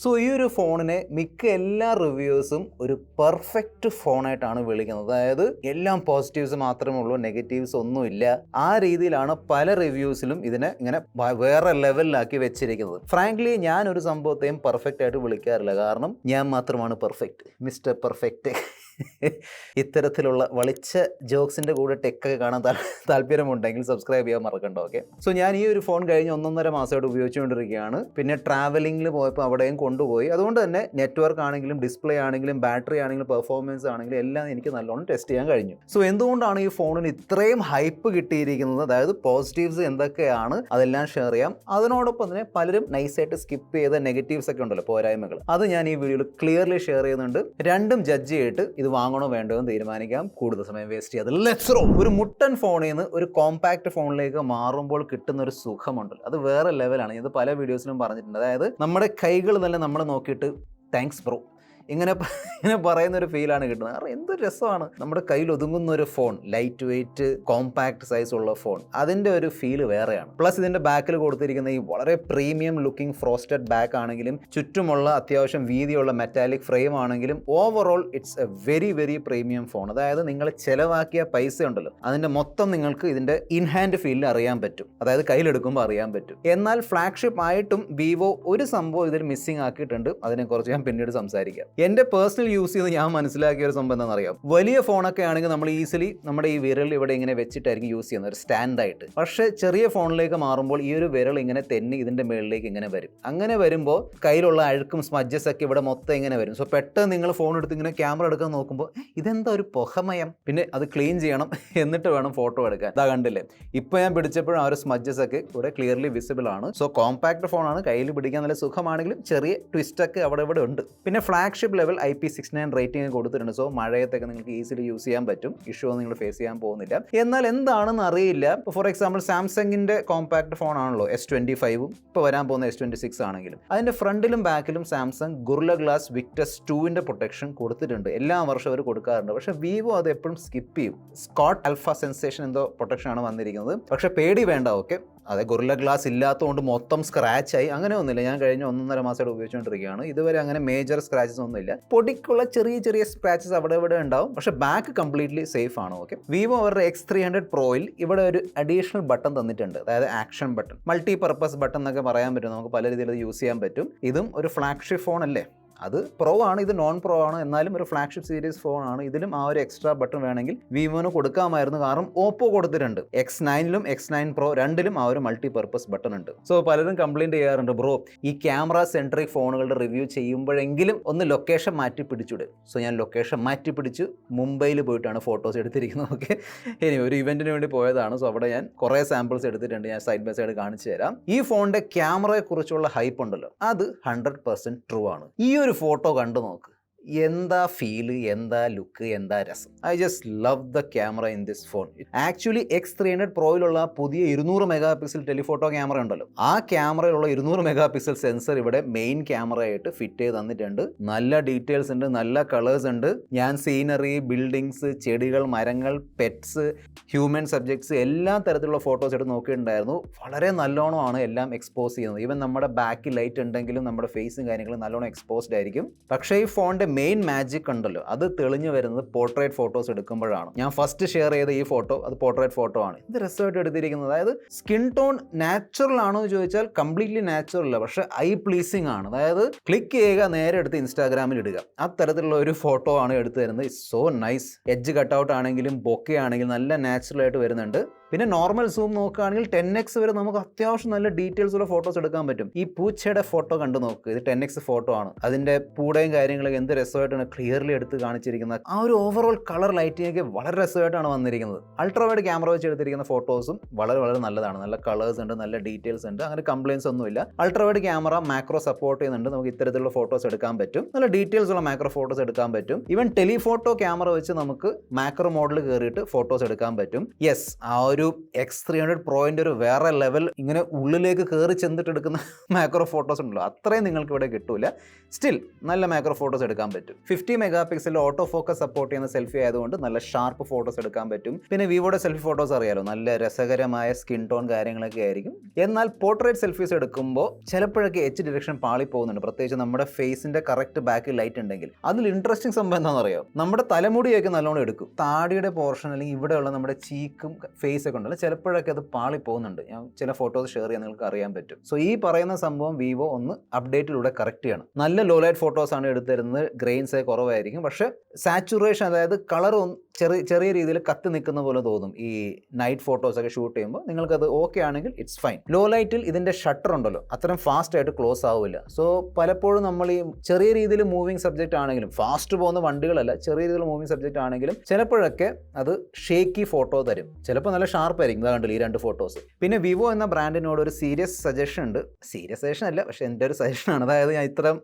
So ഈ ഒരു ഫോണിനെ മിക്ക എല്ലാ റിവ്യൂസും ഒരു പെർഫെക്റ്റ് ഫോണായിട്ടാണ് വിളിക്കുന്നത്. അതായത് എല്ലാം പോസിറ്റീവ്സ് മാത്രമേ ഉള്ളൂ, നെഗറ്റീവ്സ് ഒന്നുമില്ല. ആ രീതിയിലാണ് പല റിവ്യൂസിലും ഇതിനെ ഇങ്ങനെ വേറെ ലെവലിലാക്കി വെച്ചിരിക്കുന്നത്. ഫ്രാങ്ക്ലി ഞാൻ ഒരു സംഭവത്തെയും പെർഫെക്റ്റ് ആയിട്ട് വിളിക്കാറില്ല. കാരണം ഞാൻ മാത്രമാണ് പെർഫെക്റ്റ്, മിസ്റ്റർ പെർഫെക്റ്റ്. ഇത്തരത്തിലുള്ള വളിച്ച ജോക്സിൻ്റെ കൂടെ ടെക്കൊക്കെ കാണാൻ താല്പര്യമുണ്ടെങ്കിൽ സബ്സ്ക്രൈബ് ചെയ്യാൻ മറക്കണ്ട. ഓക്കെ, സോ ഞാൻ ഈ ഒരു ഫോൺ കഴിഞ്ഞ് 1.5 മാസമായിട്ട് ഉപയോഗിച്ചുകൊണ്ടിരിക്കുകയാണ്. പിന്നെ ട്രാവലിംഗിൽ പോയപ്പോൾ അവിടെയും കൊണ്ടുപോയി. അതുകൊണ്ട് തന്നെ നെറ്റ്വർക്ക് ആണെങ്കിലും ഡിസ്പ്ലേ ആണെങ്കിലും ബാറ്ററി ആണെങ്കിലും പെർഫോമൻസ് ആണെങ്കിലും എല്ലാം എനിക്ക് നല്ലോണം ടെസ്റ്റ് ചെയ്യാൻ കഴിഞ്ഞു. സോ എന്തുകൊണ്ടാണ് ഈ ഫോണിന് ഇത്രയും ഹൈപ്പ് കിട്ടിയിരിക്കുന്നത്, അതായത് പോസിറ്റീവ്സ് എന്തൊക്കെയാണ് അതെല്ലാം ഷെയർ ചെയ്യാം. അതിനോടൊപ്പം തന്നെ പലരും നൈസായിട്ട് സ്കിപ്പ് ചെയ്ത നെഗറ്റീവ്സ് ഒക്കെ ഉണ്ടല്ലോ, പോരായ്മകൾ, അത് ഞാൻ ഈ വീഡിയോയിൽ ക്ലിയർലി ഷെയർ ചെയ്യുന്നുണ്ട്. രണ്ടും ജഡ്ജ് ചെയ്തിട്ട് ഇത് വാങ്ങണോ വേണ്ടോ എന്ന് തീരുമാനിക്കാം. കൂടുതൽ സമയം വേസ്റ്റ് ചെയ്യാതെ ലെറ്റ്സ് റോ. ഒരു മുട്ടൻ ഫോണിൽ നിന്ന് ഒരു കോമ്പാക്ട് ഫോണിലേക്ക് മാറുമ്പോൾ കിട്ടുന്ന ഒരു സുഖമുണ്ടല്ലോ, അത് വേറെ ലെവലാണ്. ഇത് പല വീഡിയോസിലും പറഞ്ഞിട്ടുണ്ട്. അതായത് നമ്മുടെ കൈകൾ തന്നെ നമ്മൾ നോക്കിയിട്ട് താങ്ക്സ് ബ്രോ ഇങ്ങനെ പറയുന്ന ഒരു ഫീലാണ് കിട്ടുന്നത്. കാരണം എന്തൊരു രസമാണ് നമ്മുടെ കയ്യിൽ ഒതുങ്ങുന്ന ഒരു phone, light weight compact size ഉള്ള ഫോൺ, അതിൻ്റെ ഒരു ഫീല് വേറെയാണ്. പ്ലസ് ഇതിൻ്റെ ബാക്കിൽ കൊടുത്തിരിക്കുന്ന ഈ വളരെ പ്രീമിയം ലുക്കിംഗ് ഫ്രോസ്റ്റഡ് ബാക്ക് ആണെങ്കിലും ചുറ്റുമുള്ള അത്യാവശ്യം വീതിയുള്ള മെറ്റാലിക് ഫ്രെയിം ആണെങ്കിലും overall it's A very very premium phone. അതായത് നിങ്ങൾ ചിലവാക്കിയ പൈസ ഉണ്ടല്ലോ അതിൻ്റെ മൊത്തം നിങ്ങൾക്ക് ഇതിൻ്റെ ഇൻ ഹാൻഡ് ഫീലിൽ അറിയാൻ പറ്റും, അതായത് കയ്യിലെടുക്കുമ്പോൾ അറിയാൻ പറ്റും. എന്നാൽ ഫ്ലാഗ്ഷിപ്പ് ആയിട്ടും വിവോ ഒരു സംഭവം ഇതിൽ മിസ്സിംഗ് ആക്കിയിട്ടുണ്ട്. അതിനെക്കുറിച്ച് ഞാൻ പിന്നീട് സംസാരിക്കാം. എൻ്റെ പേഴ്സണൽ യൂസ് ചെയ്ത് ഞാൻ മനസ്സിലാക്കിയ ഒരു സംഭവം എന്താണെന്നറിയാം, വലിയ ഫോണൊക്കെ ആണെങ്കിൽ നമ്മൾ ഈസിലി നമ്മുടെ ഈ വിരൽ ഇവിടെ ഇങ്ങനെ വെച്ചിട്ടായിരിക്കും യൂസ് ചെയ്യുന്നത്, ഒരു സ്റ്റാൻഡായിട്ട്. പക്ഷേ ചെറിയ ഫോണിലേക്ക് മാറുമ്പോൾ ഈ ഒരു വിരൽ ഇങ്ങനെ തെന്നി ഇതിൻ്റെ മുകളിലേക്ക് ഇങ്ങനെ വരും. അങ്ങനെ വരുമ്പോൾ കയ്യിലുള്ള അഴുക്കും സ്മഡ്ജസ് ഒക്കെ ഇവിടെ മൊത്തം ഇങ്ങനെ വരും. സോ പെട്ടെന്ന് നിങ്ങൾ ഫോൺ എടുത്ത് ഇങ്ങനെ ക്യാമറ എടുക്കാൻ നോക്കുമ്പോൾ ഇതെന്താ ഒരു പുകമയം, പിന്നെ അത് ക്ലീൻ ചെയ്യണം, എന്നിട്ട് വേണം ഫോട്ടോ എടുക്കാൻ. അതാ കണ്ടില്ലേ, ഇപ്പോൾ ഞാൻ പിടിച്ചപ്പോഴും ആ ഒരു സ്മഡ്ജസ് ഒക്കെ ഇവിടെ ക്ലിയർലി വിസിബിൾ ആണ്. സോ കോമ്പാക്ട് ഫോണാണ്, കയ്യിൽ പിടിക്കാൻ നല്ല സുഖമാണെങ്കിലും ചെറിയ ട്വിസ്റ്റ് ഒക്കെ അവിടെ ഇവിടെ ഉണ്ട്. പിന്നെ ഫ്ലാഗ്ഷിപ്പ് ലെവൽ IP69 റേറ്റിംഗ് കൊടുത്തിട്ടുണ്ട്. സോ മഴയത്തൊക്കെ നിങ്ങൾക്ക് ഈസിലി യൂസ് ചെയ്യാൻ പറ്റും, ഇഷ്യൂ ഒന്നും നിങ്ങൾ ഫേസ് ചെയ്യാൻ പോകുന്നില്ല. എന്നാൽ എന്താണെന്ന് അറിയില്ല. ഫോർ എക്സാമ്പിൾ സാംസങ്ങിൻ്റെ കോമ്പാക്ട് ഫോൺ ആണല്ലോ S25, ഇപ്പോൾ വരാൻ പോകുന്ന S26 ആണെങ്കിലും അതിൻ്റെ ഫ്രണ്ടിലും ബാക്കിലും സാംസങ് ഗൊറില്ല ഗ്ലാസ് വിക്ടസ് 2ൻ്റെ പ്രൊട്ടക്ഷൻ കൊടുത്തിട്ടുണ്ട്. എല്ലാ വർഷവും അവർ കൊടുക്കാറുണ്ട്. പക്ഷേ വിവോ അത് എപ്പോഴും സ്കിപ്പ് ചെയ്യും. സ്കോട്ട് അൽഫ സെൻസേഷൻ എന്തോ പ്രൊട്ടക്ഷനാണ് വന്നിരിക്കുന്നത്. പക്ഷേ പേടി വേണ്ട. ഓക്കെ, അതെ, ഗൊറില്ല ഗ്ലാസ് ഇല്ലാത്തതുകൊണ്ട് മൊത്തം സ്ക്രാച്ചായി അങ്ങനെ ഒന്നുമില്ല. ഞാൻ കഴിഞ്ഞ 1.5 മാസമായിട്ട് ഉപയോഗിച്ചുകൊണ്ടിരിക്കുകയാണ്. ഇതുവരെ അങ്ങനെ മേജർ സ്ക്രാച്ചസ് ഒന്നുമില്ല. പൊടിക്കുള്ള ചെറിയ ചെറിയ സ്ക്രാച്ചസ് അവിടെ ഇവിടെ ഉണ്ടാവും, പക്ഷേ ബാക്ക് കംപ്ലീറ്റ്ലി സേഫ് ആണ്. ഓക്കെ, വിവോ അവരുടെ X300 പ്രോയിൽ ഇവിടെ ഒരു അഡീഷണൽ ബട്ടൺ തന്നിട്ടുണ്ട്, അതായത് action button, multi purpose button എന്നൊക്കെ പറയാൻ പറ്റും. നമുക്ക് പല രീതിയിൽ യൂസ് ചെയ്യാൻ പറ്റും. ഇതും ഒരു ഫ്ലാഗ്ഷിപ്പ് ഫോൺ അല്ലേ, അത് പ്രോ ആണ്, ഇത് നോൺ പ്രോ ആണ്, എന്നാലും ഒരു ഫ്ലാഗ്ഷിപ്പ് സീരീസ് ഫോൺ ആണ്. ഇതിലും ആ ഒരു എക്സ്ട്രാ ബട്ടൺ വേണമെങ്കിൽ വിവോന് കൊടുക്കാമായിരുന്നു. കാരണം ഓപ്പോ കൊടുത്തിട്ടുണ്ട്. X9ലും X9 Pro രണ്ടിലും ആ ഒരു മൾട്ടി പർപ്പസ് ബട്ടൺ ഉണ്ട്. സോ പലരും കംപ്ലൈൻറ്റ് ചെയ്യാറുണ്ട്, ബ്രോ ഈ ക്യാമറ സെൻട്രിക് ഫോണുകളുടെ റിവ്യൂ ചെയ്യുമ്പോഴെങ്കിലും ഒന്ന് ലൊക്കേഷൻ മാറ്റി പിടിച്ചുവിട്. സോ ഞാൻ ലൊക്കേഷൻ മാറ്റി പിടിച്ച് മുംബൈയിൽ പോയിട്ടാണ് ഫോട്ടോസ് എടുത്തിരിക്കുന്നത്. ഓക്കെ, ഇനി ഒരു ഇവൻറ്റിന് വേണ്ടി പോയതാണ്. സോ അവിടെ ഞാൻ കുറേ സാമ്പിൾസ് എടുത്തിട്ടുണ്ട്. ഞാൻ സൈഡ് ബൈ സൈഡ് കാണിച്ചു തരാം. ഈ ഫോണിൻ്റെ ക്യാമറയെ കുറിച്ചുള്ള ഹൈപ്പ് ഉണ്ടല്ലോ, അത് 100% ട്രൂ ആണ്. ഈ ഒരു ഫോട്ടോ കണ്ടു നോക്ക്, എന്താ ഫീല്, എന്താ ലുക്ക്, എന്താ രസം. I just love the camera in this phone. Actually X300 പ്രോയിലുള്ള പുതിയ 200 മെഗാ പിക്സൽ ടെലിഫോട്ടോ ക്യാമറ ഉണ്ടല്ലോ, ആ ക്യാമറയിലുള്ള 200 മെഗാ പിക്സൽ സെൻസർ ഇവിടെ മെയിൻ ക്യാമറയായിട്ട് ഫിറ്റ് ചെയ്ത് തന്നിട്ടുണ്ട്. നല്ല ഡീറ്റെയിൽസ് ഉണ്ട്, നല്ല കളേഴ്സ് ഉണ്ട്. ഞാൻ സീനറി, ബിൽഡിങ്സ്, ചെടികൾ, മരങ്ങൾ, പെറ്റ്സ്, ഹ്യൂമൻ സബ്ജക്ട്സ് എല്ലാ തരത്തിലുള്ള ഫോട്ടോസ് എടുത്ത് നോക്കിയിട്ടുണ്ടായിരുന്നു. വളരെ നല്ലോണമാണ് എല്ലാം എക്സ്പോസ് ചെയ്യുന്നത്. ഈവൻ നമ്മുടെ ബാക്കിൽ ലൈറ്റ് ഉണ്ടെങ്കിലും നമ്മുടെ ഫേസും കാര്യങ്ങളും നല്ലോണം എക്സ്പോസ്ഡ് ആയിരിക്കും. പക്ഷേ ഈ ഫോണിൻ്റെ മെയിൻ മാജിക് ഉണ്ടല്ലോ, അത് തെളിഞ്ഞു വരുന്നത് പോർട്രേറ്റ് ഫോട്ടോസ് എടുക്കുമ്പോഴാണ്. ഞാൻ ഫസ്റ്റ് ഷെയർ ചെയ്ത ഈ ഫോട്ടോ അത് പോർട്രേറ്റ് ഫോട്ടോ ആണ്. ഇത് രസമായിട്ട് എടുത്തിരിക്കുന്നത്. അതായത് സ്കിൻ ടോൺ നാച്ചുറൽ ആണോ എന്ന് ചോദിച്ചാൽ കംപ്ലീറ്റ്ലി നാച്ചുറൽ അല്ല, പക്ഷേ ഐ പ്ലീസിങ് ആണ്. അതായത് ക്ലിക്ക് ചെയ്യുക, നേരെ എടുത്ത് ഇൻസ്റ്റാഗ്രാമിൽ ഇടുക, അത്തരത്തിലുള്ള ഒരു ഫോട്ടോ ആണ് എടുത്തു തരുന്നത്. It's so nice. Edge cutout ആണെങ്കിലും ബൊക്കെ ആണെങ്കിലും നല്ല നാച്ചുറൽ ആയിട്ട് വരുന്നുണ്ട്. പിന്നെ നോർമൽ സൂം നോക്കുകയാണെങ്കിൽ 10x വരെ നമുക്ക് അത്യാവശ്യം നല്ല ഡീറ്റെയിൽസ് ഉള്ള ഫോട്ടോസ് എടുക്കാൻ പറ്റും. ഈ പൂച്ചയുടെ ഫോട്ടോ കണ്ടു നോക്ക്, ഇത് 10x ഫോട്ടോ ആണ്. അതിൻ്റെ പൂടയും കാര്യങ്ങളൊക്കെ എന്ത് രസമായിട്ടാണ് ക്ലിയർലി എടുത്ത് കാണിച്ചിരിക്കുന്നത്. ആ ഒരു ഓവറോൾ കളർ ലൈറ്റിംഗ് ഒക്കെ വളരെ രസമായിട്ടാണ് വന്നിരിക്കുന്നത്. അൾട്രാവൈഡ് ക്യാമറ വെച്ച് എടുത്തിരിക്കുന്ന ഫോട്ടോസും വളരെ വളരെ നല്ലതാണ്. നല്ല കളേഴ്സ് ഉണ്ട്, നല്ല ഡീറ്റെയിൽസ് ഉണ്ട്, അങ്ങനെ കംപ്ലയിൻസ് ഒന്നുമില്ല. അൾട്രാവൈഡ് ക്യാമറ മാക്രോ സപ്പോർട്ട് ചെയ്യുന്നുണ്ട്. നമുക്ക് ഇത്തരത്തിലുള്ള ഫോട്ടോസ് എടുക്കാൻ പറ്റും, നല്ല ഡീറ്റെയിൽസ് ഉള്ള മാക്രോ ഫോട്ടോസ് എടുക്കാൻ പറ്റും. ഈവൻ ടെലിഫോട്ടോ ക്യാമറ വെച്ച് നമുക്ക് മാക്രോ മോഡിൽ കയറിയിട്ട് ഫോട്ടോസ് എടുക്കാൻ പറ്റും. യെസ്, ആ ഒരു X300 Proൻ്റെ ഒരു വേറെ ലെവൽ ഇങ്ങനെ ഉള്ളിലേക്ക് കയറി ചെന്നിട്ട് എടുക്കുന്ന മാക്രോ ഫോട്ടോസ് ഉണ്ടല്ലോ, അത്രയും നിങ്ങൾക്ക് ഇവിടെ കിട്ടൂല. സ്റ്റിൽ നല്ല മാക്രോ ഫോട്ടോസ് എടുക്കാൻ പറ്റും. 50 mega pixel auto focus support ചെയ്യുന്ന സെൽഫി ആയതുകൊണ്ട് നല്ല ഷാർപ്പ് ഫോട്ടോസ് എടുക്കാൻ പറ്റും. പിന്നെ വിവോയുടെ സെൽഫി ഫോട്ടോസ് അറിയാലോ, നല്ല രസകരമായ സ്കിൻ ടോൺ കാര്യങ്ങളൊക്കെ ആയിരിക്കും. എന്നാൽ പോർട്രേറ്റ് സെൽഫീസ് എടുക്കുമ്പോൾ ചിലപ്പോഴൊക്കെ എച്ച് ഡിറക്ഷൻ പാളി പോകുന്നുണ്ട്, പ്രത്യേകിച്ച് നമ്മുടെ ഫേസിന്റെ കറക്റ്റ് ബാക്കിൽ ലൈറ്റ് ഉണ്ടെങ്കിൽ. അതിൽ ഇൻട്രസ്റ്റിംഗ് സംഭവം എന്താണെന്ന് അറിയാം, നമ്മുടെ തലമുടിയൊക്കെ നല്ലോണം എടുക്കും. താടിയുടെ പോർഷൻ അല്ലെങ്കിൽ ഇവിടെയുള്ള നമ്മുടെ ചീക്കും ഫേസ് ഒക്കെ ഉണ്ടല്ലോ, ചിലപ്പോഴൊക്കെ അത് പാളി പോകുന്നുണ്ട്. ഞാൻ ചില ഫോട്ടോസ് ഷെയർ ചെയ്യാൻ നിങ്ങൾക്ക് അറിയാൻ പറ്റും. സോ ഈ പറയുന്ന സംഭവം വിവോ ഒന്ന് അപ്ഡേറ്റിലൂടെ കറക്റ്റ് ചെയ്യണം. നല്ല ലോ ലൈറ്റ് ഫോട്ടോസ് ആണ് എടുത്തിരുന്നത്, ഗ്രെയിൻസ് കുറവായിരിക്കും, പക്ഷെ സാച്ചുറേഷൻ അതായത് കളർ ചെറിയ രീതിയിൽ കത്തി നിൽക്കുന്ന പോലെ തോന്നും ഈ നൈറ്റ് ഫോട്ടോസ് ഒക്കെ ഷൂട്ട് ചെയ്യുമ്പോൾ. നിങ്ങൾക്കത് ഓക്കെ ആണെങ്കിൽ ഇറ്റ്സ് ഫൈൻ. ലോ ലൈറ്റിൽ ഇതിന്റെ ഷട്ടർ ഉണ്ടല്ലോ അത്രയും ഫാസ്റ്റ് ആയിട്ട് ക്ലോസ് ആവില്ല. സോ പലപ്പോഴും നമ്മൾ ഈ ചെറിയ രീതിയിൽ മൂവിങ് സബ്ജക്റ്റ് ആണെങ്കിലും, ഫാസ്റ്റ് പോകുന്ന വണ്ടികളല്ല, ചെറിയ രീതിയിൽ മൂവിങ് സബ്ജക്റ്റ് ആണെങ്കിലും ചിലപ്പോഴൊക്കെ അത് ഷേക്കി ഫോട്ടോ തരും. ചിലപ്പോൾ നല്ല ഷാർപ്പായിരിക്കും. ഇതാ കണ്ടില്ല ഈ രണ്ട് ഫോട്ടോസ്. പിന്നെ വിവോ എന്ന ബ്രാൻഡിനോട് ഒരു സീരിയസ് സജഷൻ ഉണ്ട്. സീരിയസ് സജഷൻ അല്ല, പക്ഷെ എൻ്റെ ഒരു സജഷനാണ്. അതായത് ഞാൻ ഇത്തരം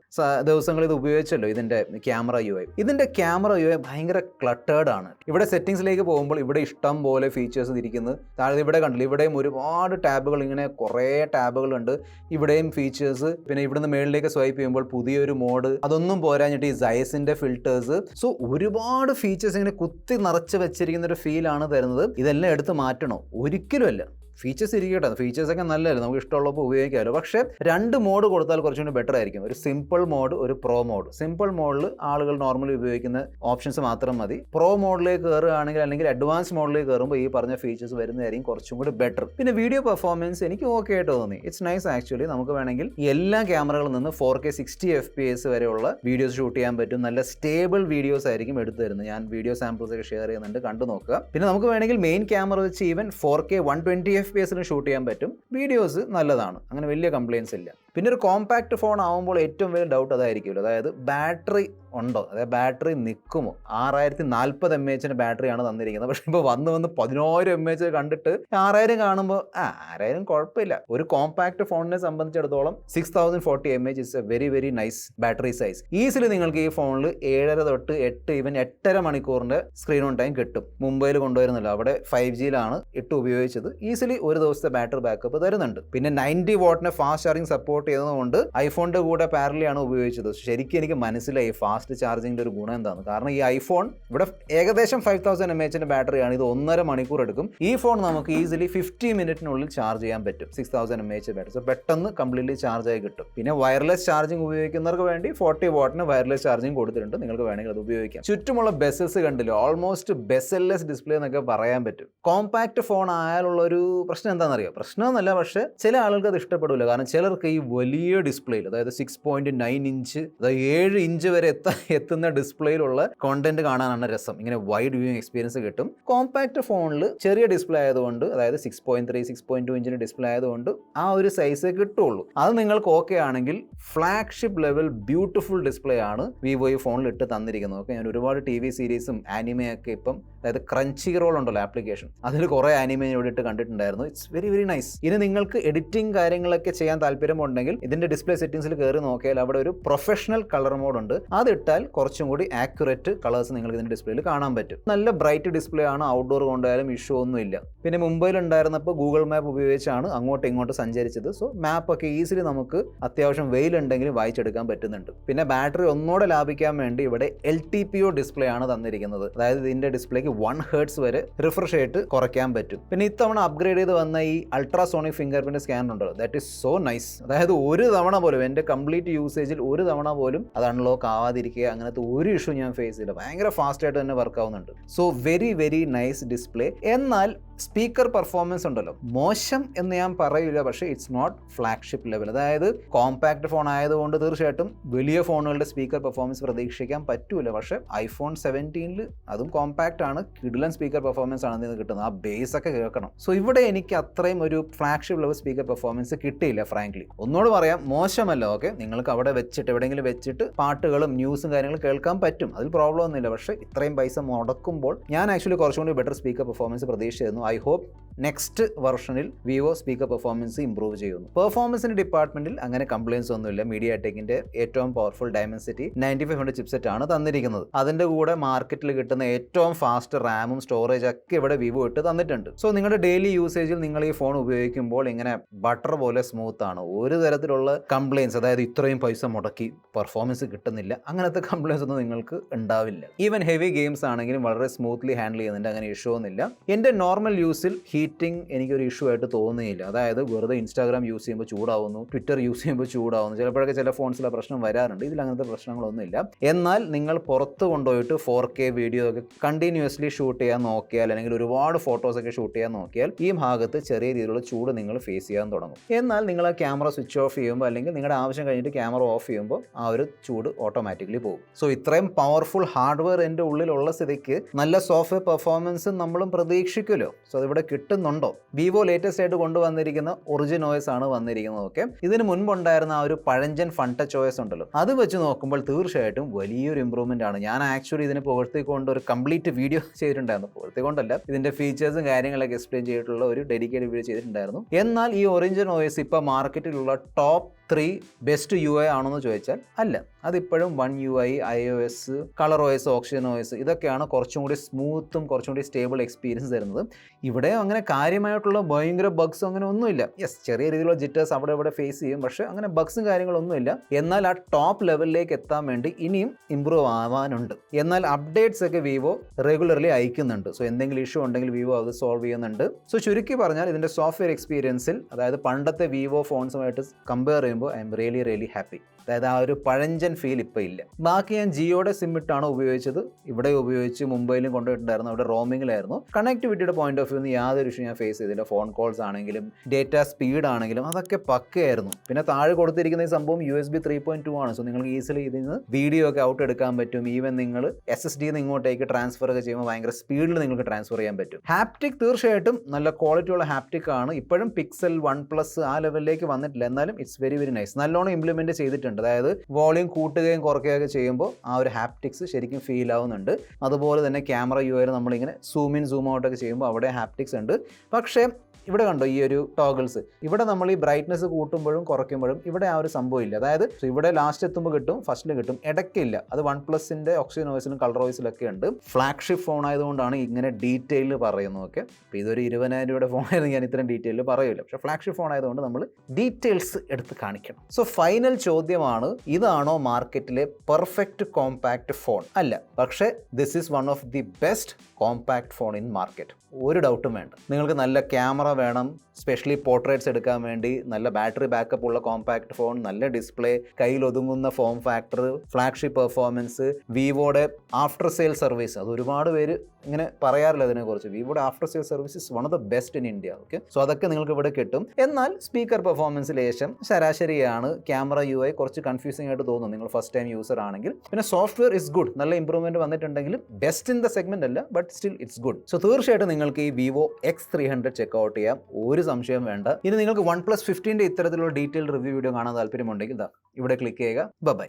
ദിവസങ്ങൾ ഇത് ഉപയോഗിച്ചല്ലോ, ഇതിന്റെ ക്യാമറ യു ഐ. ഇതിന്റെ ക്യാമറ യു ഐ ഭയങ്കര ക്ലട്ടേർഡ് ആണ്. ഇവിടെ സെറ്റിംഗ്സിലേക്ക് പോകുമ്പോൾ ഇവിടെ ഇഷ്ടം പോലെ ഫീച്ചേഴ്സ് ഇരിക്കുന്നത്. താഴെ ഇവിടെ കണ്ടില്ല, ഇവിടെയും ഒരുപാട് ടാബുകൾ, ഇങ്ങനെ കുറേ ടാബുകളുണ്ട്. ഇവിടെയും ഫീച്ചേഴ്സ്. പിന്നെ ഇവിടുന്ന് മേളിലേക്ക് സ്വൈപ്പ് ചെയ്യുമ്പോൾ പുതിയൊരു മോഡ്. അതൊന്നും പോരാഞ്ഞിട്ട് ഈ സൈസിന്റെ ഫിൽറ്റേഴ്സ്. സോ ഒരുപാട് ഫീച്ചേഴ്സ് ഇങ്ങനെ കുത്തി നിറച്ച് വെച്ചിരിക്കുന്ന ഒരു ഫീലാണ് തരുന്നത്. ഇതെല്ലാം എടുത്ത് മാറ്റണോ? ഒരിക്കലും അല്ല. ഫീച്ചേഴ്സ് ഇരിക്കട്ടെ, ഫീച്ചേഴ്സൊക്കെ നല്ലതല്ലേ, നമുക്ക് ഇഷ്ടമുള്ളപ്പോൾ ഉപയോഗിക്കാമല്ലോ. പക്ഷേ 2 മോഡ് കൊടുത്താൽ കുറച്ചുകൂടി ബെറ്റർ ആയിരിക്കും. ഒരു സിമ്പിൾ മോഡ്, ഒരു പ്രോ മോഡ്. സിമ്പിൾ മോഡിൽ ആളുകൾ നോർമലി ഉപയോഗിക്കുന്ന ഓപ്ഷൻസ് മാത്രം മതി. പ്രോ മോഡിലേക്ക് കയറുകയാണെങ്കിൽ അല്ലെങ്കിൽ അഡ്വാൻസ് മോഡിലേക്ക് കയറുമ്പോൾ ഈ പറഞ്ഞ ഫീച്ചേഴ്സ് വരുന്നതായിരിക്കും കുറച്ചും കൂടി ബെറ്റർ. പിന്നെ വീഡിയോ പെർഫോമൻസ് എനിക്ക് ഓക്കെ ആയിട്ട് തോന്നി. It's nice actually. നമുക്ക് വേണമെങ്കിൽ എല്ലാ ക്യാമറകളിൽ നിന്ന് 4K 60 FPS വരെയുള്ള വീഡിയോസ് ഷൂട്ട് ചെയ്യാൻ പറ്റും. നല്ല സ്റ്റേബിൾ വീഡിയോസ് ആയിരിക്കും എടുത്തു തരുന്നത്. ഞാൻ വീഡിയോ സാമ്പിൾസ് ഒക്കെ ഷെയർ ചെയ്യുന്നുണ്ട്, കണ്ടു നോക്കുക. പിന്നെ നമുക്ക് വേണമെങ്കിൽ മെയിൻ ക്യാമറ വെച്ച് ഈവൻ 4K 120 FPS ഷൂട്ട് ചെയ്യാൻ പറ്റും. വീഡിയോസ് നല്ലതാണ്, അങ്ങനെ വലിയ കംപ്ലയിൻസ് ഇല്ല. പിന്നെ ഒരു കോമ്പാക്ട് ഫോൺ ആകുമ്പോൾ ഏറ്റവും വലിയ ഡൗട്ട് അതായിരിക്കുമല്ലോ, അതായത് ബാറ്ററി ഉണ്ടോ, അതായത് ബാറ്ററി നിൽക്കുമോ. 6040 mAh ബാറ്ററിയാണ് തന്നിരിക്കുന്നത്. പക്ഷെ ഇപ്പോൾ വന്ന് 10,000 mAh കണ്ടിട്ട് 6000 കാണുമ്പോൾ 6000 കുഴപ്പമില്ല. ഒരു കോമ്പാക്ട് ഫോണിനെ സംബന്ധിച്ചിടത്തോളം 6040 mAh is A very very nice battery size. Easily നിങ്ങൾക്ക് ഈ ഫോണിൽ 7.5 തൊട്ട് 8 ഈവൻ 8.5 മണിക്കൂറിന്റെ സ്ക്രീൻ ഓൺ ടൈം കിട്ടും. മുംബൈയിൽ കൊണ്ടുവരുന്നില്ല, അവിടെ 5Gയിലാണ് ഉപയോഗിച്ചത്. ഈസിലി ഒരു ദിവസത്തെ ബാറ്ററി ബാക്കപ്പ് തരുന്നുണ്ട്. പിന്നെ 90 വാട്ടിന്റെ ഫാസ്റ്റ് ചാർജിങ് സപ്പോർട്ട് ചെയ്യുന്നതുകൊണ്ട് ഐഫോണിന്റെ കൂടെ പാരലിയാണ് ഉപയോഗിച്ചത്. ശരിക്കും എനിക്ക് മനസ്സിലായി ഫാസ്റ്റ് ചാർജിങ്ങിന്റെ ഒരു ഗുണം എന്താണ്. കാരണം ഈ ഐഫോൺ ഇവിടെ ഏകദേശം 5000 mAh ബാറ്ററിയാണ്, ഇത് 1.5 മണിക്കൂർ എടുക്കും. ഈ ഫോൺ നമുക്ക് ഈസിലി 50 മിനിറ്റിനുള്ളിൽ ചാർജ് ചെയ്യാൻ പറ്റും. 6000 mAh ബാറ്ററി, സോ പെട്ടെന്ന് കംപ്ലീറ്റ്ലി ചാർജ് ആയി കിട്ടും. പിന്നെ വയർലെസ് ചാർജിങ് ഉപയോഗിക്കുന്നവർക്ക് വേണ്ടി 40 വാട്ടിന് വയർലെസ് ചാർജിങ് കൊടുത്തിട്ടുണ്ട്. നിങ്ങൾക്ക് വേണമെങ്കിൽ അത് ഉപയോഗിക്കാം. ചുറ്റുമുള്ള ബെസൽസ് കണ്ടില്ല, ഓൾമോസ്റ്റ് ബെസൽലെസ് ഡിസ്പ്ലേ എന്നൊക്കെ പറയാൻ പറ്റും. കോമ്പാക്ട് ഫോൺ ആയാലുള്ള ഒരു പ്രശ്നം എന്താണെന്നറിയോ? പ്രശ്നമൊന്നുമല്ല, പക്ഷെ ചില ആളുകൾക്ക് അത് ഇഷ്ടപ്പെടില്ല. കാരണം ചിലർക്ക് ഈ വലിയ ഡിസ്പ്ലേയിൽ, അതായത് 6.9 ഇഞ്ച്, അതായത് 7 ഇഞ്ച് വരെ എത്തുന്ന ഡിസ്പ്ലേയിലുള്ള കോണ്ടന്റ് കാണാനാണ് രസം. ഇങ്ങനെ വൈഡ് വ്യൂയിങ് എക്സ്പീരിയൻസ് കിട്ടും. കോമ്പാക്ട് ഫോണിൽ ചെറിയ ഡിസ്പ്ലേ ആയതുകൊണ്ട്, അതായത് 6.3 6.2 ഇഞ്ചിന്റെ ഡിസ്പ്ലേ ആയതുകൊണ്ട് ആ ഒരു സൈസേ കിട്ടുള്ളൂ. അത് നിങ്ങൾക്ക് ഓക്കെ ആണെങ്കിൽ ഫ്ലാഗ്ഷിപ്പ് ലെവൽ ബ്യൂട്ടിഫുൾ ഡിസ്പ്ലേ ആണ് വിവോ ഈ ഫോണിൽ ഇട്ട് തന്നിരിക്കുന്നത്. ഓക്കെ, ഞാൻ ഒരുപാട് TV സീരീസും ആനിമയൊക്കെ ഇപ്പം, അതായത് ക്രഞ്ചി റോൾ ഉണ്ടല്ലോ ആപ്ലിക്കേഷൻ, അതിൽ കുറേ ആനിമെ ഇവിടെ ഇട്ട് കണ്ടിട്ടുണ്ടായിരുന്നു. It's very very nice. ഇനി നിങ്ങൾക്ക് എഡിറ്റിംഗ് കാര്യങ്ങളൊക്കെ ചെയ്യാൻ താല്പര്യമുണ്ടെങ്കിൽ ഇതിന്റെ ഡിസ്പ്ലേ സെറ്റിംഗ്സിൽ കയറി നോക്കിയാൽ അവിടെ ഒരു പ്രൊഫഷണൽ കളർ മോഡ് ഉണ്ട്. അതിട്ടാൽ കുറച്ചും കൂടി ആക്യുറേറ്റ് കളേഴ്സ് നിങ്ങൾക്ക് ഇതിന്റെ ഡിസ്പ്ലേയിൽ കാണാൻ പറ്റും. നല്ല ബ്രൈറ്റ് ഡിസ്പ്ലേ ആണ്, ഔട്ട്ഡോർ കൊണ്ടായാലും ഇഷ്യൂ ഒന്നും ഇല്ല. പിന്നെ മുംബൈയിൽ ഉണ്ടായിരുന്നപ്പോൾ ഗൂഗിൾ മാപ്പ് ഉപയോഗിച്ചാണ് അങ്ങോട്ടും ഇങ്ങോട്ടും സഞ്ചരിച്ചത്. സോ മാപ്പ് ഒക്കെ ഈസിലി നമുക്ക് അത്യാവശ്യം വെയിലുണ്ടെങ്കിലും വായിച്ചെടുക്കാൻ പറ്റുന്നുണ്ട്. പിന്നെ ബാറ്ററി ഒന്നുകൂടെ ലാഭിക്കാൻ വേണ്ടി ഇവിടെ LTPO ഡിസ്പ്ലേ ആണ് തന്നിരിക്കുന്നത്. അതായത് ഇതിന്റെ ഡിസ്പ്ലേക്ക് 1 Hz വരെ റിഫ്രഷ് റേറ്റ് കുറയ്ക്കാൻ പറ്റും. പിന്നെ ഇത്തവണ അപ്ഗ്രേഡ് ചെയ്ത് വന്ന ഈ അൾട്രാസോണിക് ഫിംഗർ പ്രിന്റ് സ്കാനർ ഉണ്ടല്ലോ, ദാറ്റ് ഈസ് സോ നൈസ്. അതായത് ഒരു തവണ പോലും എൻ്റെ കംപ്ലീറ്റ് യൂസേജിൽ ഒരു തവണ പോലും അത് അൺലോക്ക് ആവാതിരിക്കുക, അങ്ങനത്തെ ഒരു ഇഷ്യൂ ഞാൻ ഫേസ് ചെയ്തില്ല. ഭയങ്കര ഫാസ്റ്റ് ആയിട്ട് തന്നെ വർക്ക് ആവുന്നുണ്ട്. So very very nice display. എന്നാൽ സ്പീക്കർ പെർഫോമൻസ് ഉണ്ടല്ലോ, മോശം എന്ന് ഞാൻ പറയില്ല, പക്ഷേ ഇറ്റ്സ് നോട്ട് ഫ്ലാഗ്ഷിപ്പ് ലെവൽ. അതായത് കോമ്പാക്ട് ഫോൺ ആയതുകൊണ്ട് തീർച്ചയായിട്ടും വലിയ ഫോണുകളുടെ സ്പീക്കർ പെർഫോമൻസ് പ്രതീക്ഷിക്കാൻ പറ്റൂല. പക്ഷേ iPhone 17 അതും കോമ്പാക്ട് ആണ്, കിടിലൻ സ്പീക്കർ പെർഫോമൻസ് ആണ് ഇതിന് കിട്ടുന്നത്. ആ ബേസ് ഒക്കെ കേൾക്കണം. സോ ഇവിടെ എനിക്ക് അത്രയും ഒരു ഫ്ലാഗ്ഷിപ്പ് ലെവൽ സ്പീക്കർ പെർഫോമൻസ് കിട്ടിയില്ല ഫ്രാങ്ക്ലി. ഒന്നുകൂടെ പറയാം, മോശമല്ല. ഓക്കെ, നിങ്ങൾക്ക് അവിടെ വെച്ചിട്ട് എവിടെയെങ്കിലും വെച്ചിട്ട് പാട്ടുകളും ന്യൂസും കാര്യങ്ങളും കേൾക്കാൻ പറ്റും, അതിൽ പ്രോബ്ലം ഒന്നുമില്ല. പക്ഷേ ഇത്രയും പൈസ മുടക്കുമ്പോൾ ഞാൻ ആക്ച്വലി കുറച്ചുകൂടി ബെറ്റർ സ്പീക്കർ പെർഫോമൻസ് പ്രതീക്ഷിച്ചിരുന്നു. ഐ ഹോപ്പ് നെക്സ്റ്റ് വെർഷനിൽ വിവോ സ്പീക്കർ പെർഫോമൻസ് ഇംപ്രൂവ് ചെയ്യുന്നു. പെർഫോമൻസിന്റെ ഡിപ്പാർട്ട്മെന്റിൽ അങ്ങനെ കംപ്ലയിൻസ് ഒന്നുമില്ല. മീഡിയാടെക്കിന്റെ ഏറ്റവും പവർഫുൾ ഡയമൻസിറ്റി 9500 ചിപ്സെറ്റ് ആണ് തന്നിരിക്കുന്നത്. അതിന്റെ കൂടെ മാർക്കറ്റിൽ കിട്ടുന്ന ഏറ്റവും ഫാസ്റ്റ് റാമും സ്റ്റോറേജ് ഒക്കെ ഇവിടെ വിവോ ഇട്ട് തന്നിട്ടുണ്ട്. സോ നിങ്ങളുടെ ഡെയിലി യൂസേജിൽ നിങ്ങൾ ഈ ഫോൺ ഉപയോഗിക്കുമ്പോൾ ഇങ്ങനെ ബട്ടർ പോലെ സ്മൂത്ത് ആണ്. ഒരു തരത്തിലുള്ള കംപ്ലയിൻസ്, അതായത് ഇത്രയും പൈസ മുടക്കി പെർഫോമൻസ് കിട്ടുന്നില്ല, അങ്ങനത്തെ കംപ്ലയിൻസ് ഒന്നും നിങ്ങൾക്ക് ഉണ്ടാവില്ല. ഈവൻ ഹെവി ഗെയിംസ് ആണെങ്കിലും വളരെ സ്മൂത്ത്ലി ഹാൻഡിൽ ചെയ്യുന്നുണ്ട്, അങ്ങനെ ഇഷ്യൂ ഒന്നുമില്ല. എൻ്റെ നോർമൽ യൂസിൽ ഹീറ്റിംഗ് എനിക്കൊരു ഇഷ്യൂ ആയിട്ട് തോന്നുന്നില്ല. അതായത് വെറുതെ ഇൻസ്റ്റാഗ്രാം യൂസ് ചെയ്യുമ്പോൾ ചൂടാവുന്നു, ട്വിറ്റർ യൂസ് ചെയ്യുമ്പോൾ ചൂടാവുന്നു, ചിലപ്പോഴൊക്കെ ചില ഫോൺസിലെ പ്രശ്നം വരാറുണ്ട്. ഇതിൽ അങ്ങനത്തെ പ്രശ്നങ്ങളൊന്നുമില്ല. എന്നാൽ നിങ്ങൾ പുറത്ത് കൊണ്ടുപോയിട്ട് 4K വീഡിയോ ഒക്കെ കണ്ടിന്യൂസ്ലി ഷൂട്ട് ചെയ്യാൻ നോക്കിയാൽ, അല്ലെങ്കിൽ ഒരുപാട് ഫോട്ടോസൊക്കെ ഷൂട്ട് ചെയ്യാൻ നോക്കിയാൽ ഈ ഭാഗത്ത് ചെറിയ രീതിയിലുള്ള ചൂട് നിങ്ങൾ ഫേസ് ചെയ്യാൻ തുടങ്ങും. എന്നാൽ നിങ്ങൾ ആ ക്യാമറ സ്വിച്ച് ഓഫ് ചെയ്യുമ്പോൾ, അല്ലെങ്കിൽ നിങ്ങളുടെ ആവശ്യം കഴിഞ്ഞിട്ട് ക്യാമറ ഓഫ് ചെയ്യുമ്പോൾ ആ ഒരു ചൂട് ഓട്ടോമാറ്റിക്കലി പോകും. സോ ഇത്രയും പവർഫുൾ ഹാർഡ്വെയർ എൻ്റെ ഉള്ളിലുള്ള സ്ഥിതിക്ക് നല്ല സോഫ്റ്റ്വെയർ പെർഫോമൻസ് നമ്മളും പ്രതീക്ഷിക്കുമല്ലോ. സോ അതിവിടെ കിട്ടുന്നുണ്ടോ? വിവോ ലേറ്റസ്റ്റ് ആയിട്ട് കൊണ്ടുവന്നിരിക്കുന്ന ഒറിജിൻ OS ആണ് വന്നിരിക്കുന്നത്. ഓക്കെ, ഇതിന് മുൻപുണ്ടായിരുന്ന ആ ഒരു പഴഞ്ചൻ ഫൺ ടച്ച് OS ഉണ്ടല്ലോ, അത് വെച്ച് നോക്കുമ്പോൾ തീർച്ചയായിട്ടും വലിയൊരു ഇമ്പ്രൂവ്മെന്റ് ആണ്. ഞാൻ ആക്ച്വലി ഇതിനെ പുകഴ്ത്തിക്കൊണ്ട് ഒരു കംപ്ലീറ്റ് വീഡിയോ ചെയ്തിട്ടുണ്ടായിരുന്നു. പുകഴ്ത്തിക്കൊണ്ടല്ല, ഇതിന്റെ ഫീച്ചേഴ്സും കാര്യങ്ങളൊക്കെ എക്സ്പ്ലെയിൻ ചെയ്തിട്ടുള്ള ഒരു ഡെഡിക്കേറ്റഡ് വീഡിയോ ചെയ്തിട്ടുണ്ടായിരുന്നു. എന്നാൽ ഈ ഒറിജിൻ OS ഇപ്പോൾ മാർക്കറ്റിലുള്ള ടോപ്പ് 3 ബെസ്റ്റ് UI ആണെന്ന് ചോദിച്ചാൽ അല്ല. അതിപ്പോഴും One UI, iOS, ColorOS, OxygenOS ഇതൊക്കെയാണ് കുറച്ചും കൂടി സ്മൂത്തും കുറച്ചും കൂടി സ്റ്റേബിൾ എക്സ്പീരിയൻസ് തരുന്നത്. ഇവിടെ അങ്ങനെ കാര്യമായിട്ടുള്ള ഭയങ്കര ബഗ്സ് അങ്ങനെ ഒന്നുമില്ല. യെസ്, ചെറിയ രീതിയിലുള്ള ജിറ്റേഴ്സ് അവിടെ ഇവിടെ ഫേസ് ചെയ്യും, പക്ഷേ അങ്ങനെ ബഗ്സും കാര്യങ്ങളൊന്നുമില്ല. എന്നാൽ ആ ടോപ്പ് ലെവലിലേക്ക് എത്താൻ വേണ്ടി ഇനിയും ഇമ്പ്രൂവ് ആവാനുണ്ട്. എന്നാൽ അപ്ഡേറ്റ്സ് ഒക്കെ വിവോ റെഗുലർലി അയക്കുന്നുണ്ട്. സോ എന്തെങ്കിലും ഇഷ്യൂ ഉണ്ടെങ്കിൽ വിവോ അത് സോൾവ് ചെയ്യുന്നുണ്ട്. സോ ചുരുക്കി പറഞ്ഞാൽ ഇതിൻ്റെ സോഫ്റ്റ്വെയർ എക്സ്പീരിയൻസിൽ, അതായത് പണ്ടത്തെ വിവോ ഫോൺസുമായിട്ട് കമ്പയർ ചെയ്യുമ്പോൾ ഐ എം റിയലി ഹാപ്പി. അതായത് ആ ഒരു പഴഞ്ചൻ ഫീൽ ഇപ്പോൾ ഇല്ല. ബാക്കി ഞാൻ ജിയോയുടെ സിം ഇട്ടാണ് ഉപയോഗിച്ചത്. ഇവിടെ ഉപയോഗിച്ച് മുംബൈയിലും കൊണ്ടുപോയിട്ടുണ്ടായിരുന്നു. അവിടെ റോമിങ്ങിലായിരുന്നു. കണക്ടിവിറ്റിയുടെ പോയിന്റ് ഓഫ് വ്യൂ യാതൊരു ഇഷ്യൂ ഞാൻ ഫേസ് ചെയ്തില്ല. ഫോൺ കോൾസ് ആണെങ്കിലും ഡേറ്റ സ്പീഡ് ആണെങ്കിലും അതൊക്കെ പക്കയായിരുന്നു. പിന്നെ താഴെ കൊടുത്തിരിക്കുന്ന ഈ സംഭവം USB 3.2 ആണ്. സോ നിങ്ങൾക്ക് ഈസിലി ഇതിൽ നിന്ന് വീഡിയോ ഒക്കെ ഔട്ട് എടുക്കാൻ പറ്റും. ഈവൻ നിങ്ങൾ SSD ഇങ്ങോട്ടേക്ക് ട്രാൻസ്ഫർ ഒക്കെ ചെയ്യുമ്പോൾ ഭയങ്കര സ്പീഡിൽ നിങ്ങൾക്ക് ട്രാൻസ്ഫർ ചെയ്യാൻ പറ്റും. ഹാപ്റ്റിക് തീർച്ചയായിട്ടും നല്ല ക്വാളിറ്റിയുള്ള ഹാപ്റ്റിക് ആണ്. ഇപ്പോഴും പിക്സൽ 1+ ആ ലെവലിലേക്ക് വന്നിട്ടില്ല. എന്നാലും ഇറ്റ്സ് വെരി നൈസ്. നല്ലോണം ഇംപ്ലിമെന്റ് ചെയ്തിട്ടുണ്ട്. അതായത് വോളിയം കൂട്ടുകയും കുറയ്ക്കുകയൊക്കെ ചെയ്യുമ്പോൾ ആ ഒരു ഹാപ്റ്റിക്സ് ശരിക്കും ഫീൽ ആവുന്നുണ്ട്. അതുപോലെ തന്നെ ക്യാമറ UI നമ്മളിങ്ങനെ സൂം ഇൻ സൂം ഔട്ട് ഒക്കെ ചെയ്യുമ്പോൾ അവിടെ ഹാപ്റ്റിക്സ് ഉണ്ട്. പക്ഷേ ഇവിടെ കണ്ടോ ഈ ഒരു ടോഗിൾസ്, ഇവിടെ നമ്മൾ ഈ ബ്രൈറ്റ്നസ് കൂട്ടുമ്പോഴും കുറയ്ക്കുമ്പോഴും ഇവിടെ ആ ഒരു സംഭവം ഇല്ല. അതായത് ഇവിടെ ലാസ്റ്റ് എത്തുമ്പോൾ കിട്ടും, ഫസ്റ്റിൽ കിട്ടും, ഇടയ്ക്കില്ല. അത് OnePlusന്റെ OxygenOSലും ColorOSലൊക്കെ ഉണ്ട്. ഫ്ലാഗ്ഷിപ്പ് ഫോൺ ആയതുകൊണ്ടാണ് ഇങ്ങനെ ഡീറ്റെയിൽ പറയുന്നത്. ഓക്കെ, അപ്പോൾ ഇതൊരു 20,000 രൂപയുടെ ഫോണായിരുന്നു, ഞാൻ ഇത്രയും ഡീറ്റെയിൽ പറയില്ല. പക്ഷേ ഫ്ലാഗ്ഷിപ്പ് ഫോൺ ആയതുകൊണ്ട് നമ്മൾ ഡീറ്റെയിൽസ് എടുത്ത് കാണിക്കണം. സോ ഫൈനൽ ചോദ്യമാണ്, ഇതാണോ മാർക്കറ്റിലെ പെർഫെക്റ്റ് കോമ്പാക്ട് ഫോൺ? അല്ല, പക്ഷേ this is one of the best compact phone in market. ഒരു ഡൗട്ടും വേണ്ട. നിങ്ങൾക്ക് നല്ല ക്യാമറ വേണം, സ്പെഷ്യലി പോർട്രേറ്റ്സ് എടുക്കാൻ വേണ്ടി, നല്ല ബാറ്ററി ബാക്കപ്പ് ഉള്ള കോമ്പാക്ട് ഫോൺ, നല്ല ഡിസ്പ്ലേ, കയ്യിൽ ഒതുങ്ങുന്ന ഫോം ഫാക്ടർ, ഫ്ലാഗ്ഷിപ്പ് പെർഫോമൻസ്, വിവോയുടെ ആഫ്റ്റർ സെയിൽ സർവീസ്, അത് ഒരുപാട് പേര് ഇങ്ങനെ പറയാറില്ല അതിനെക്കുറിച്ച്. വിവോയുടെ after sale service is one of the best in India. Okay, so അതൊക്കെ നിങ്ങൾക്ക് ഇവിടെ കിട്ടും. എന്നാൽ സ്പീക്കർ പെർഫോമൻസ് ലേശം ശരാശരിയാണ്. ക്യാമറ UI കുറച്ച് കൺഫ്യൂസിംഗ് ആയിട്ട് തോന്നും നിങ്ങൾ ഫസ്റ്റ് ടൈം യൂസർ ആണെങ്കിൽ. പിന്നെ സോഫ്റ്റ്വെയർ ഇസ് ഗുഡ്, നല്ല ഇംപ്രൂവ്മെന്റ് വന്നിട്ടുണ്ടെങ്കിലും ബെസ്റ്റ് ഇൻ ദ സെഗ്മെന്റ് അല്ല, but still it's good. So തീർച്ചയായിട്ടും നിങ്ങൾക്ക് ഈ വിവോ X300 ചെക്ക്ഔട്ട് ചെയ്യാം, ഒരു സംശയം വേണ്ട. ഇനി നിങ്ങൾക്ക് OnePlus 15ന്റെ ഇത്തരത്തിലുള്ള ഡീറ്റെയിൽ റിവ്യൂ വീഡിയോ കാണാൻ താല്പര്യമുണ്ടെങ്കിൽ ഇവിടെ ക്ലിക്ക് ചെയ്യുക. ബൈ.